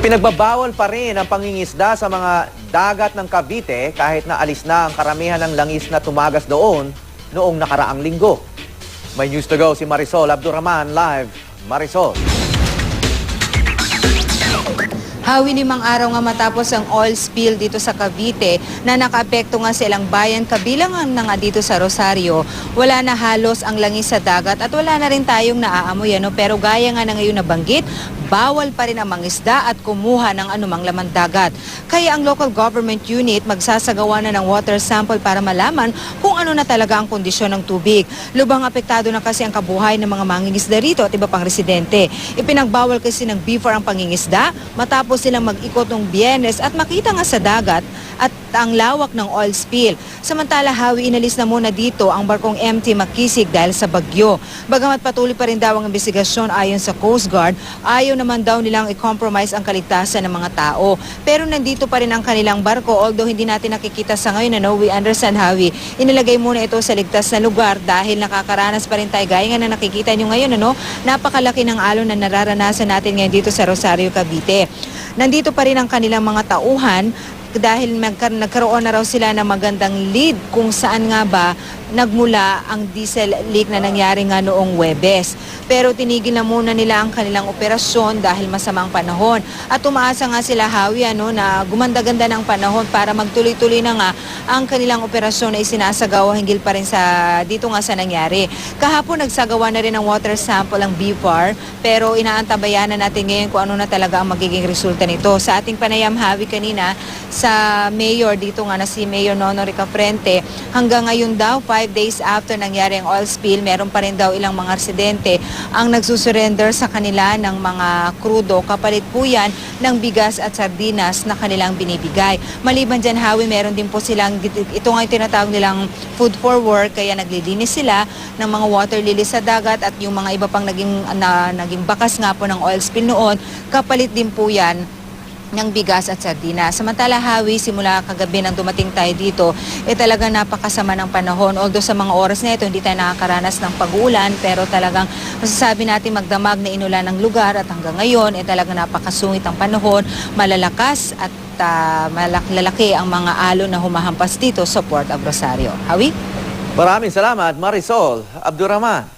Ipinagbabawal pa rin ang pangingisda sa mga dagat ng Cavite kahit na alis na ang karamihan ng langis na tumagas doon noong nakaraang linggo. May news to go si Marisol Abdurrahman live. Marisol. Hawi 5 araw nga matapos ang oil spill dito sa Cavite na nakaapekto nga sa ilang bayan kabilang na nga dito sa Rosario. Wala na halos ang langis sa dagat at wala na rin tayong naaamoy pero gaya nga na ngayon nabanggit, bawal pa rin ang mangisda at kumuha ng anumang laman dagat. Kaya ang local government unit magsasagawa na ng water sample para malaman kung ano na talaga ang kondisyon ng tubig. Lubhang apektado na kasi ang kabuhay ng mga mangingisda rito at iba pang residente. Ipinagbawal kasi ng BIFAR ang pangingisda matapos silang mag-ikot ng Biyernes at makita nga sa dagat at ang lawak ng oil spill. Samantala, Hawi, inalis na muna dito ang barkong MT Makisig dahil sa bagyo. Bagamat patuloy pa rin daw ang investigasyon ayon sa Coast Guard, ayaw naman daw nilang i-compromise ang kaligtasan ng mga tao. Pero nandito pa rin ang kanilang barko, although hindi natin nakikita sa ngayon, we understand, Hawi. Inilagay muna ito sa ligtas na lugar dahil nakakaranas pa rin tayo. Gaya nga na nakikita nyo ngayon, napakalaki ng alon na nararanasan natin ngayon dito sa Rosario, Cavite. Nandito pa rin ang kanilang mga tauhan dahil nagkaroon na raw sila ng magandang lead kung saan nga ba nagmula ang diesel leak na nangyari nga noong Huwebes. Pero tinigil na muna nila ang kanilang operasyon dahil masamang panahon. At umaasa nga sila, Hawi, na gumanda-ganda ng panahon para magtuloy-tuloy na nga ang kanilang operasyon na isinasagawa hinggil pa rin sa dito nga sa nangyari. Kahapon nagsagawa na rin ng water sample ang BIFAR pero inaantabayan na natin ngayon kung ano na talaga ang magiging resulta nito. Sa ating panayam, Hawi, kanina sa mayor dito nga na si Mayor Nono Ricafrente, hanggang ngayon daw 5 days after nangyari ang oil spill, meron pa rin daw ilang mga residente ang nagsusurrender sa kanila ng mga krudo. Kapalit po yan ng bigas at sardinas na kanilang binibigay. Maliban dyan, Hawi, meron din po silang, ito nga yung tinatawag nilang food for work, kaya naglilinis sila ng mga water lilies sa dagat at yung mga iba pang naging bakas nga po ng oil spill noon, kapalit din po yan ng bigas at sardinas. Samantala, Hawi, simula kagabi nang dumating tayo dito, talagang napakasama ng panahon. Although sa mga oras na ito, hindi tayo nakakaranas ng pag-uulan, pero talagang masasabi natin magdamag na inulan ng lugar at hanggang ngayon, talagang napakasungit ang panahon, malalakas at malalaki ang mga alon na humahampas dito sa Port of Rosario. Hawi? Maraming salamat, Marisol Abdurrahman.